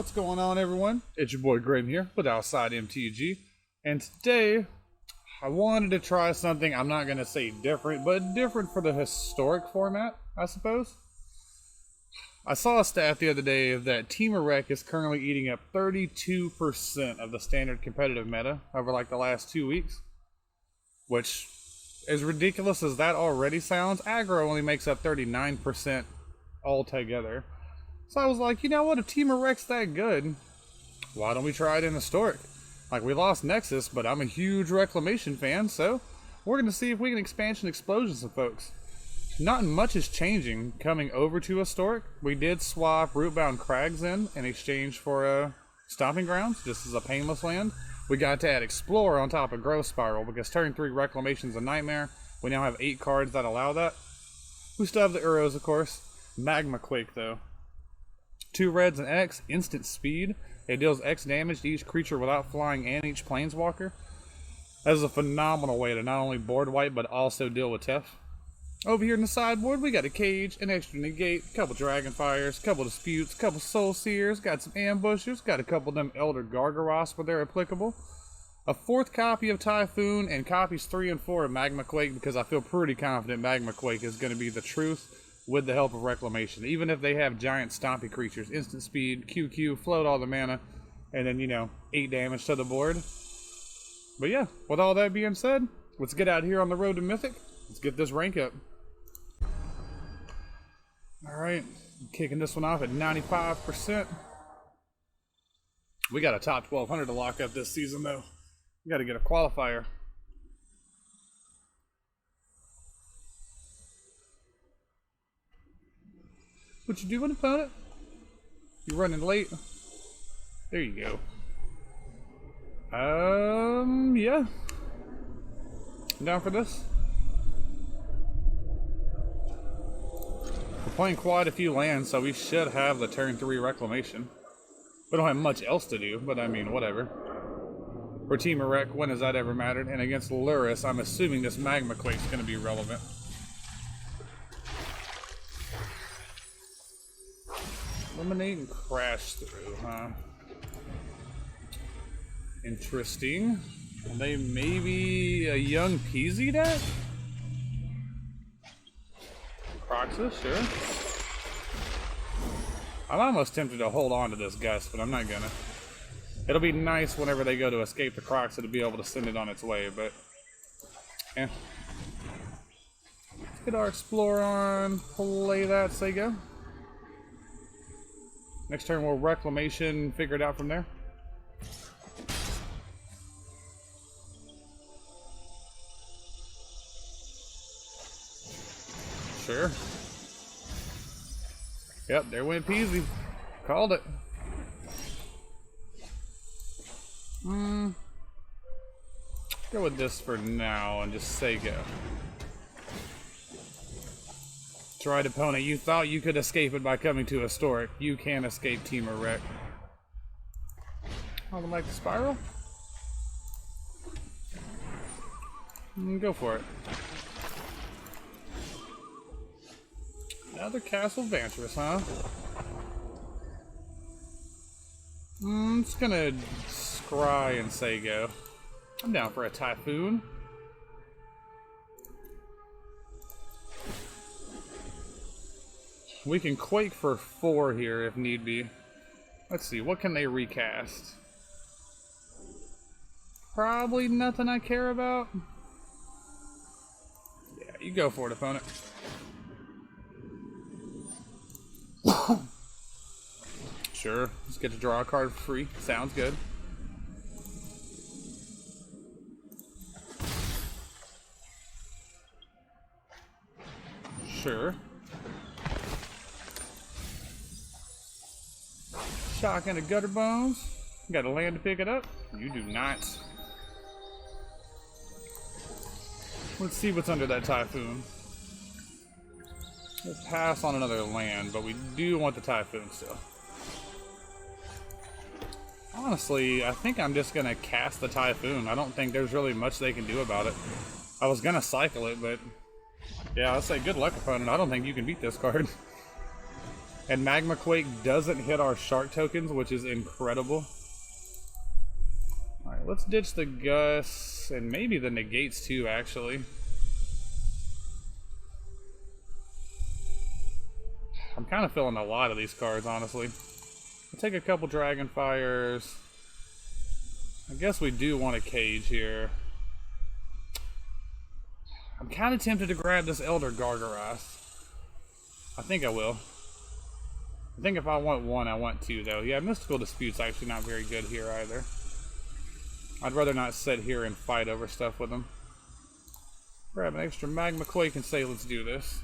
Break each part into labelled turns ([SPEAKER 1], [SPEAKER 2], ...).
[SPEAKER 1] What's going on, everyone? It's your boy Grim here with Outside MTG, and today I wanted to try something. I'm not going to say different, but different for the historic format, I suppose. I saw a stat the other day that Temur is currently eating up 32% of the standard competitive meta over like the last 2 weeks, which, as ridiculous as that already sounds, aggro only makes up 39% altogether. So I was like, you know what, if Temur's that good, why don't we try it in historic? Like, we lost Nexus, but I'm a huge Reclamation fan, so we're going to see if we can expansion explosion some folks. Not much is changing coming over to historic. We did swap Rootbound Crags in exchange for Stomping Grounds, just as a painless land. We got to add Explorer on top of Growth Spiral, because turn 3 Reclamation's a nightmare. We now have 8 cards that allow that. We still have the Uros, of course. Magmaquake, though. 2 reds and X, instant speed. It deals X damage to each creature without flying and each planeswalker. That is a phenomenal way to not only board wipe, but also deal with Tef. Over here in the sideboard, we got a Cage, an extra Negate, a couple Dragonfires, a couple Disputes, a couple Soul Sears, got some Ambushers, got a couple of them Elder Gargaroths where they're applicable. A 4th copy of Typhoon, and copies 3 and 4 of Magmaquake, because I feel pretty confident Magmaquake is going to be the truth with the help of Reclamation. Even if they have giant stompy creatures, instant speed, QQ, float all the mana, and then, you know, 8 damage to the board. But yeah, with all that being said, let's get out here on the road to Mythic. Let's get this rank up. Alright, kicking this one off at 95%. We got a top 1200 to lock up this season, though. We got to get a qualifier. What you doing, opponent? You running late? There you go. Yeah. I'm down for this. We're playing quite a few lands, so we should have the turn 3 Reclamation. We don't have much else to do, but I mean, whatever. For Temur, when has that ever mattered? And against Luris, I'm assuming this Magmaquake's going to be relevant. Eliminate and crash through, huh? Interesting. Are they maybe a young Peasy deck? Proxus, sure. I'm almost tempted to hold on to this Gust, but I'm not gonna. It'll be nice whenever they go to escape the Crocs to be able to send it on its way, but eh. Let's get our Explorer on, play that, say go. Next turn we'll Reclamation, figure it out from there. Sure. Yep, there went Peasy. Called it. Go with this for now and just say go. That's right, opponent. You thought you could escape it by coming to historic. You can't escape Temur. Welcome back to Spiral. Go for it. Another Castle Vantress, huh? I'm just gonna scry and say go. I'm down for a Typhoon. We can Quake for 4 here if need be. Let's see, what can they recast? Probably nothing I care about. Yeah, you go for it, opponent. Sure, let's get to draw a card for free. Sounds good. Sure. Shotgun to Gutter Bones. Got a land to pick it up? You do not. Let's see what's under that Typhoon. We'll pass on another land, but we do want the Typhoon still. Honestly, I think I'm just gonna cast the Typhoon. I don't think there's really much they can do about it. I was gonna cycle it, but yeah, I'll say good luck, opponent. I don't think you can beat this card. And Magmaquake doesn't hit our Shark tokens, which is incredible. Alright, let's ditch the Gus, and maybe the Negates too, actually. I'm kind of feeling a lot of these cards, honestly. I'll take a couple Dragonfires. I guess we do want a Cage here. I'm kind of tempted to grab this Elder Gargaroth. I think I will. I think if I want one, I want two, though. Yeah, Mystical Dispute's actually not very good here, either. I'd rather not sit here and fight over stuff with them. Grab an extra Magmaquake and say, let's do this.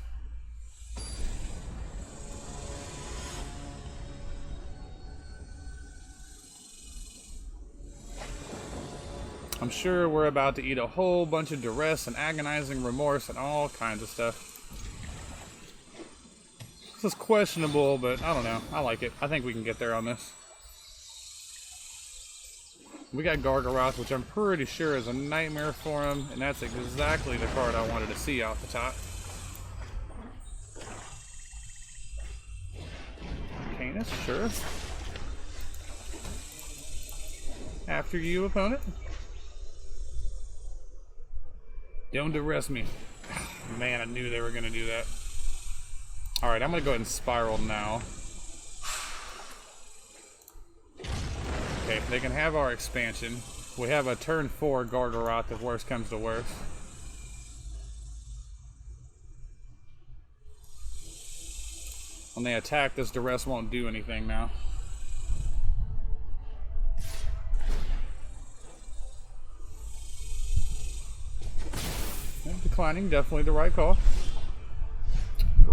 [SPEAKER 1] I'm sure we're about to eat a whole bunch of duress and agonizing remorse and all kinds of stuff. This is questionable, but I don't know. I like it. I think we can get there on this. We got Gargaroth, which I'm pretty sure is a nightmare for him, and that's exactly the card I wanted to see off the top. Canis, sure. After you, opponent. Don't duress me. Man, I knew they were going to do that. Alright, I'm going to go ahead and Spiral now. Okay, they can have our expansion. We have a turn 4 Gargaroth if worse comes to worse. When they attack, this duress won't do anything now. And declining, definitely the right call.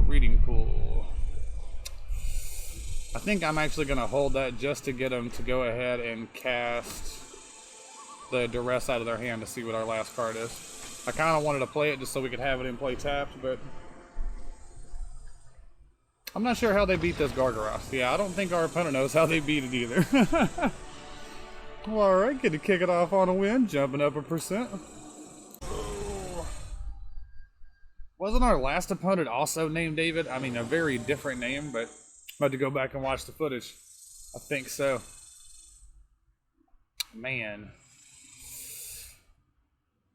[SPEAKER 1] Reading Pool. I think I'm actually going to hold that just to get them to go ahead and cast the duress out of their hand to see what our last card is. I kind of wanted to play it just so we could have it in play tapped, but I'm not sure how they beat this Gargaroth. Yeah, I don't think our opponent knows how they beat it either. Well, alright, get to kick it off on a win, jumping up 1%. Wasn't our last opponent also named David? I mean, a very different name, but I'm about to go back and watch the footage. I think so. Man.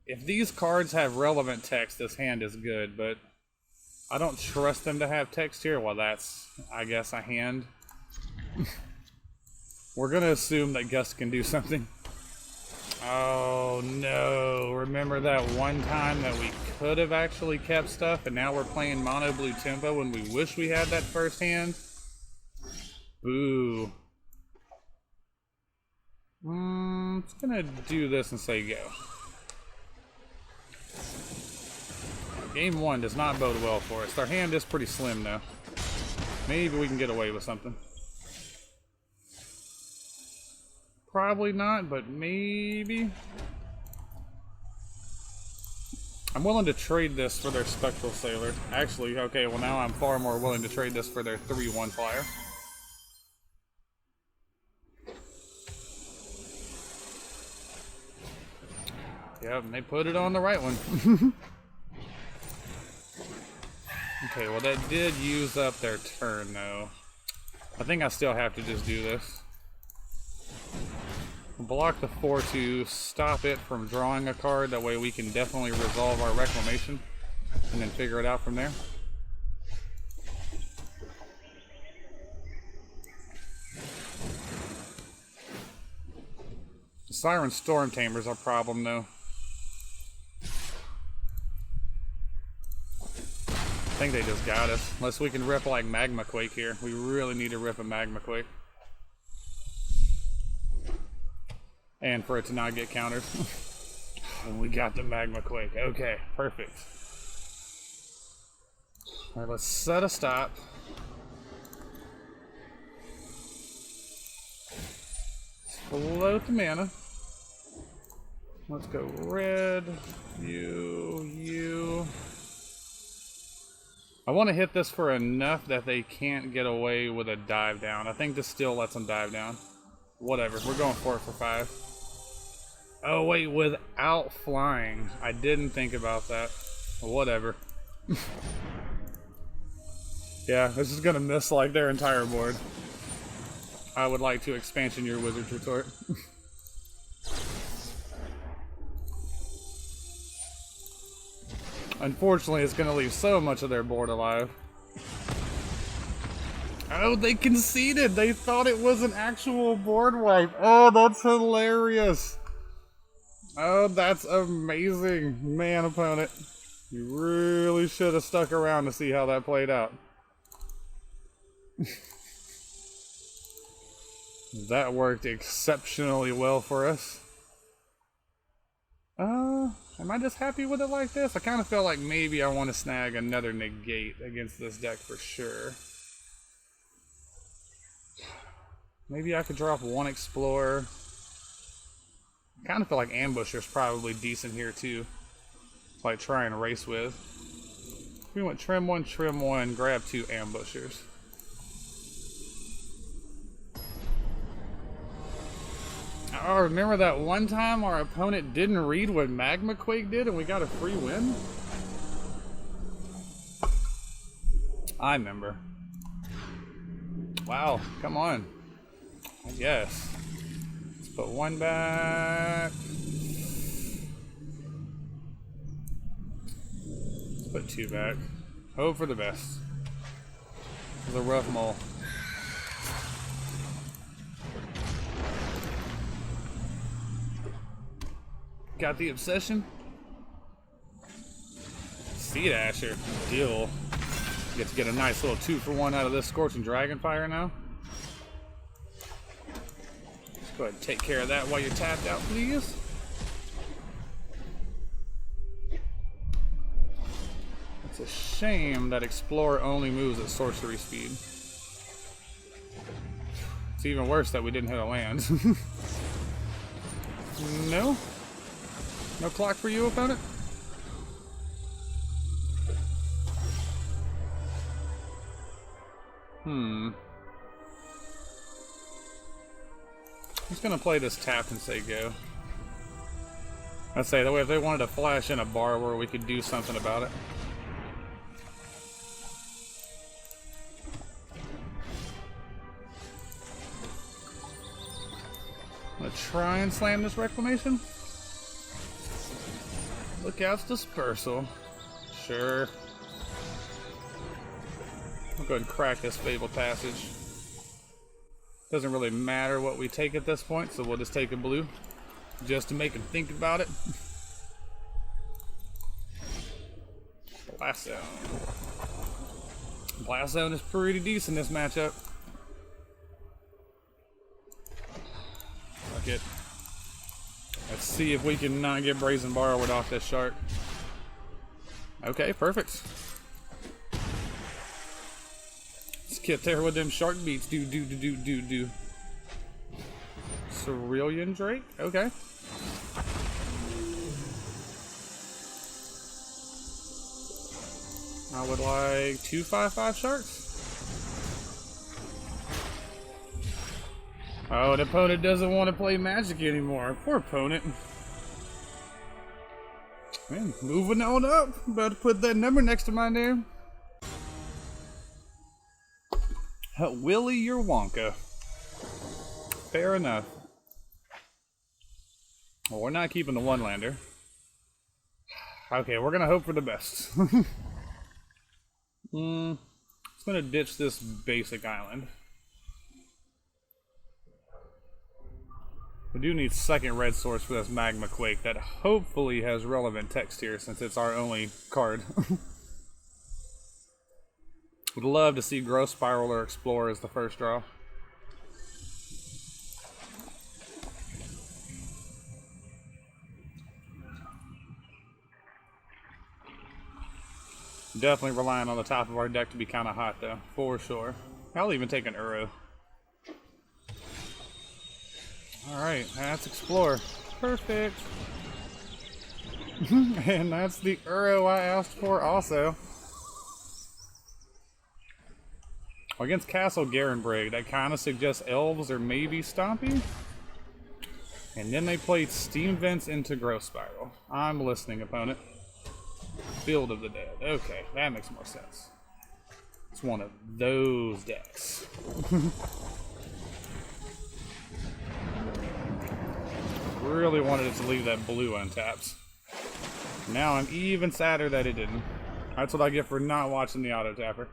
[SPEAKER 1] If these cards have relevant text, this hand is good, but I don't trust them to have text here. Well, that's, I guess, a hand. We're going to assume that Gus can do something. Oh no, remember that one time that we could have actually kept stuff and now we're playing mono blue tempo when we wish we had that first hand? Boo. It's gonna do this and say go. Game 1 does not bode well for us. Our hand is pretty slim though. Maybe we can get away with something. Probably not, but maybe. I'm willing to trade this for their Spectral Sailor. Actually, okay, well now I'm far more willing to trade this for their 3/1 flyer. Yep, and they put it on the right one. Okay, well that did use up their turn though. I think I still have to just do this. Block the 4/2, stop it from drawing a card, that way we can definitely resolve our Reclamation and then figure it out from there. The Siren Storm Tamer's our problem though. I think they just got us, unless we can rip like Magmaquake here. We really need to rip a Magmaquake. And for it to not get counters. And we got the Magmaquake. Okay, perfect. Alright, let's set a stop. Float the mana. Let's go red, you. I want to hit this for enough that they can't get away with a dive down. I think this still lets them dive down. Whatever, we're going for it for 5. Oh wait, without flying. I didn't think about that. Whatever. Yeah, this is gonna miss like their entire board. I would like to expansion your Wizard's Retort. Unfortunately, it's gonna leave so much of their board alive. Oh, they conceded! They thought it was an actual board wipe! Oh, that's hilarious! Oh, that's amazing! Man, opponent. You really should have stuck around to see how that played out. That worked exceptionally well for us. Am I just happy with it like this? I kind of feel like maybe I want to snag another Negate against this deck for sure. Maybe I could drop one Explorer. I kind of feel like Ambusher's probably decent here too. Like try and race with. We went trim one, grab 2 Ambushers. Oh, remember that one time our opponent didn't read what Magmaquake did and we got a free win? I remember. Wow, come on. Yes. Let's put 1 back. Let's put 2 back. Hope for the best. It was a rough mole. Got the Obsession. Seed Asher. Deal. Get to get a nice little 2-for-1 out of this Scorching Dragonfire now. Let's go ahead and take care of that while you're tapped out, please. It's a shame that Explorer only moves at sorcery speed. It's even worse that we didn't hit a land. No? No clock for you, opponent? I'm just gonna play this tap and say go. I'd say that way if they wanted to flash in a borrower, we could do something about it. I'm gonna try and slam this Reclamation. Look out's Dispersal. Sure. I'll go ahead and crack this Fabled Passage. Doesn't really matter what we take at this point, so we'll just take a blue. Just to make him think about it. Blast Zone. Blast Zone is pretty decent in this matchup. Fuck it. Let's see if we can not get Brazen Borrowed off this shark. Okay, perfect. Let's get there with them shark beats. Do. Cerulean Drake? Okay. I would like 2 5/5 sharks. Oh, the opponent doesn't want to play Magic anymore. Poor opponent. Man, moving on up. About to put that number next to my name. Willy, you're Wonka. Fair enough. Well, we're not keeping the 1-lander. Okay, we're gonna hope for the best. Just gonna ditch this basic island. We do need second red source for this Magmaquake that hopefully has relevant text here since it's our only card. Would love to see Growth Spiral or Explorer as the first draw. Definitely relying on the top of our deck to be kind of hot though, for sure. I'll even take an Uro. Alright, that's Explorer. Perfect. And that's the Uro I asked for also. Against Castle Vantress, that kind of suggests Elves or maybe Stompy. And then they played Steam Vents into Growth Spiral. I'm listening, opponent. Field of the Dead. Okay, that makes more sense. It's one of those decks. Really wanted it to leave that blue untapped. Now I'm even sadder that it didn't. That's what I get for not watching the auto tapper.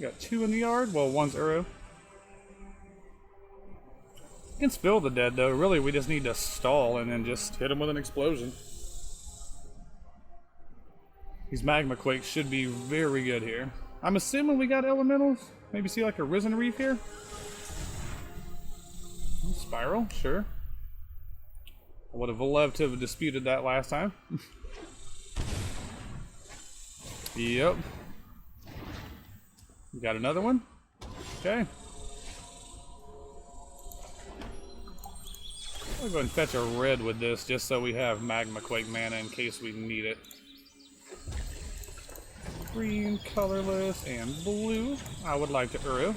[SPEAKER 1] Got 2 in the yard. Well, one's Uro. You can spill the dead though. Really, we just need to stall and then just hit him with an explosion. These Magmaquakes should be very good here. I'm assuming we got elementals. Maybe see like a Risen Reef here. Spiral, sure. I would have loved to have disputed that last time. Yep. We got another one. Okay. I'll go ahead and fetch a red with this just so we have Magmaquake mana in case we need it. Green, colorless, and blue. I would like to Uro.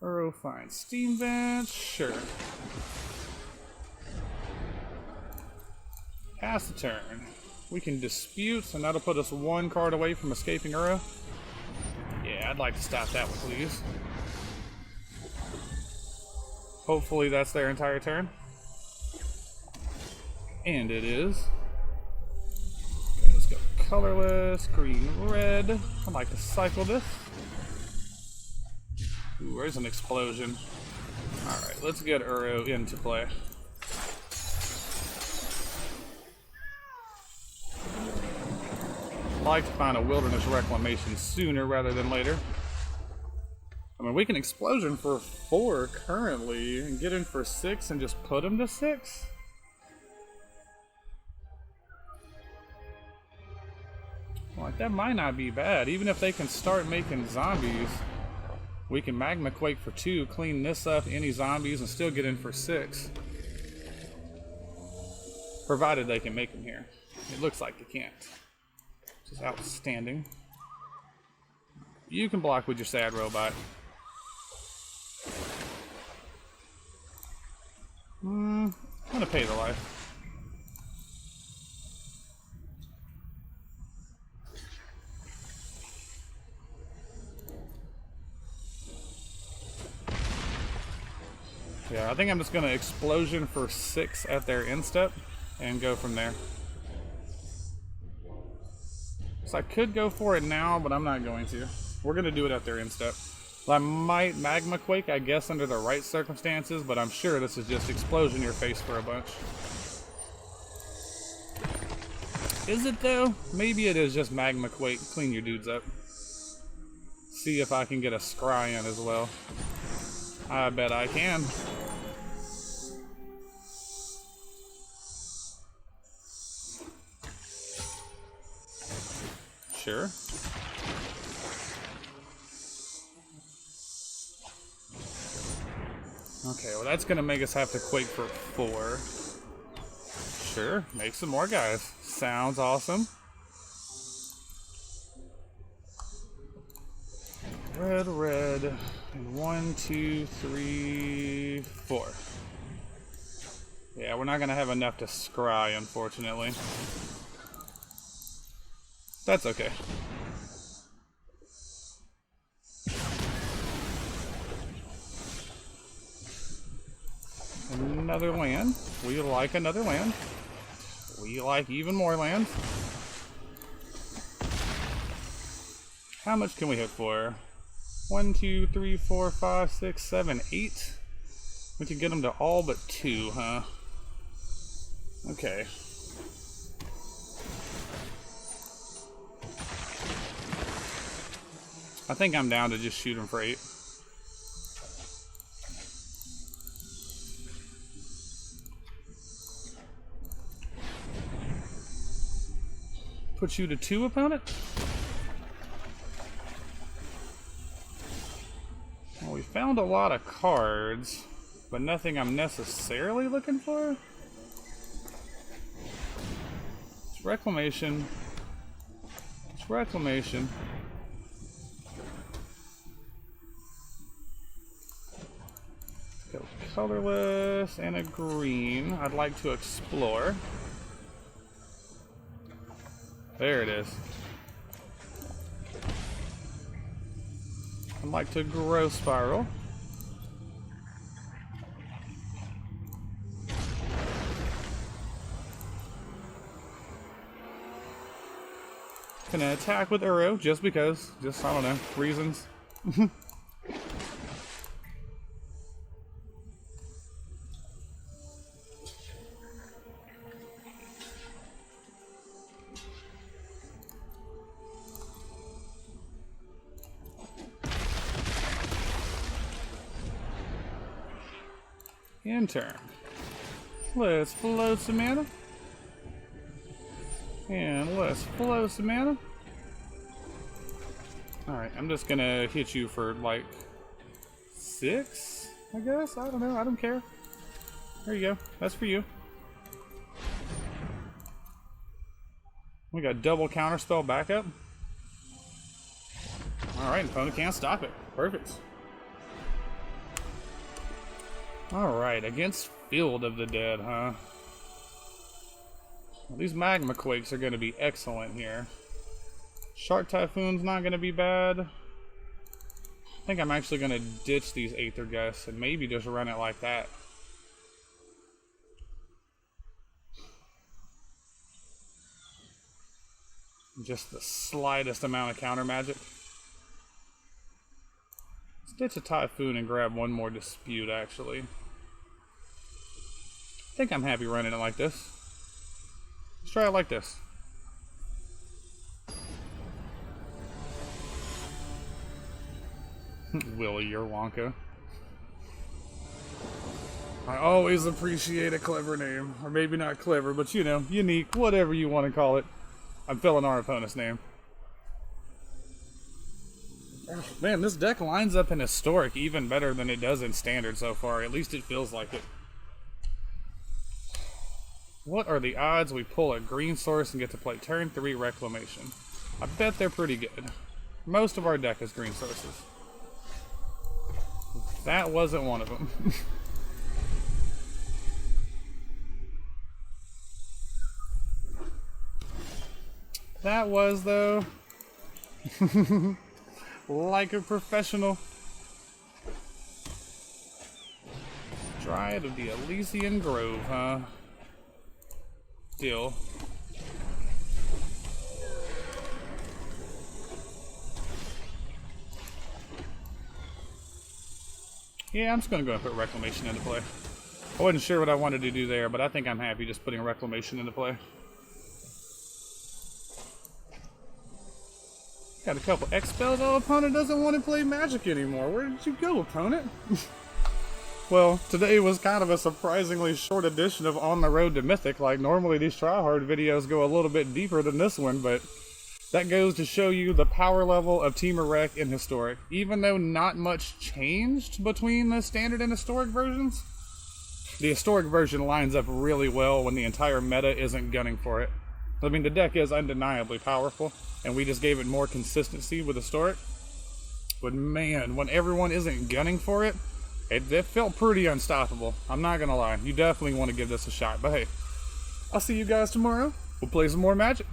[SPEAKER 1] Uro, fine. Steam Vent, sure. Pass the turn. We can dispute, and that'll put us 1 card away from escaping Uro. Yeah, I'd like to stop that one, please. Hopefully that's their entire turn. And it is. Okay, let's go colorless, green, red. I'd like to cycle this. Ooh, there's an explosion. Alright, let's get Uro into play. I'd like to find a Wilderness Reclamation sooner rather than later. I mean, we can explosion for 4 currently and get in for 6 and just put him to 6. Like, that might not be bad. Even if they can start making zombies, we can Magmaquake for 2, clean this up, any zombies, and still get in for 6. Provided they can make them here. It looks like they can't. Which is outstanding. You can block with your sad robot. I'm gonna pay the life. Yeah, I think I'm just gonna explosion for 6 at their instep and go from there. So I could go for it now, but I'm not going to. We're gonna do it at their instep. I might Magmaquake, I guess, under the right circumstances, but I'm sure this is just explosion your face for a bunch. Is it though? Maybe it is just Magmaquake. Clean your dudes up. See if I can get a scry in as well. I bet I can. Sure. Okay, well that's gonna make us have to quake for 4. Sure, make some more guys. Sounds awesome. Red, red, and 1, 2, 3, 4. Yeah, we're not gonna have enough to scry, unfortunately. That's okay. Another land. We like another land. We like even more land. How much can we hit for? 1, 2, 3, 4, 5, 6, 7, 8. We can get them to all but 2, huh? Okay. I think I'm down to just shoot them for 8. Put you to 2, opponent? Well, we found a lot of cards, but nothing I'm necessarily looking for. It's Reclamation. It's Reclamation. Go colorless and a green. I'd like to explore. There it is. I'd like to growth spiral. Gonna attack with Uro just because. Just, I don't know, reasons. In turn. Let's float some mana. And let's flow some mana. Alright, I'm just gonna hit you for like 6, I guess? I don't know, I don't care. There you go, that's for you. We got double counterspell backup. Alright, opponent can't stop it. Perfect. Alright, against Field of the Dead, huh? Well, these Magmaquakes are going to be excellent here. Shark Typhoon's not going to be bad. I think I'm actually going to ditch these Aether Gusts and maybe just run it like that. Just the slightest amount of counter magic. Let's ditch a Typhoon and grab one more Dispute, actually. I think I'm happy running it like this. Let's try it like this. Willy, you're Wonka. I always appreciate a clever name. Or maybe not clever, but you know, unique, whatever you want to call it. I'm filling our opponent's name. Oh, man, this deck lines up in Historic even better than it does in Standard so far. At least it feels like it. What are the odds we pull a green source and get to play turn 3 Reclamation? I bet they're pretty good. Most of our deck is green sources. That wasn't one of them. That was, though. Like a professional. Dryad of the Elysian Grove, huh? Deal. Yeah, I'm just gonna go and put Reclamation into play. I wasn't sure what I wanted to do there, but I think I'm happy just putting Reclamation into play. Got a couple X spells. Oh, opponent doesn't want to play Magic anymore. Where did you go, opponent? Well, today was kind of a surprisingly short edition of On the Road to Mythic. Like, normally these tryhard videos go a little bit deeper than this one, but that goes to show you the power level of Temur Rec in Historic. Even though not much changed between the Standard and Historic versions, the Historic version lines up really well when the entire meta isn't gunning for it. I mean, the deck is undeniably powerful, and we just gave it more consistency with Historic. But man, when everyone isn't gunning for it, it felt pretty unstoppable. I'm not gonna lie. You definitely want to give this a shot. But hey, I'll see you guys tomorrow. We'll play some more Magic.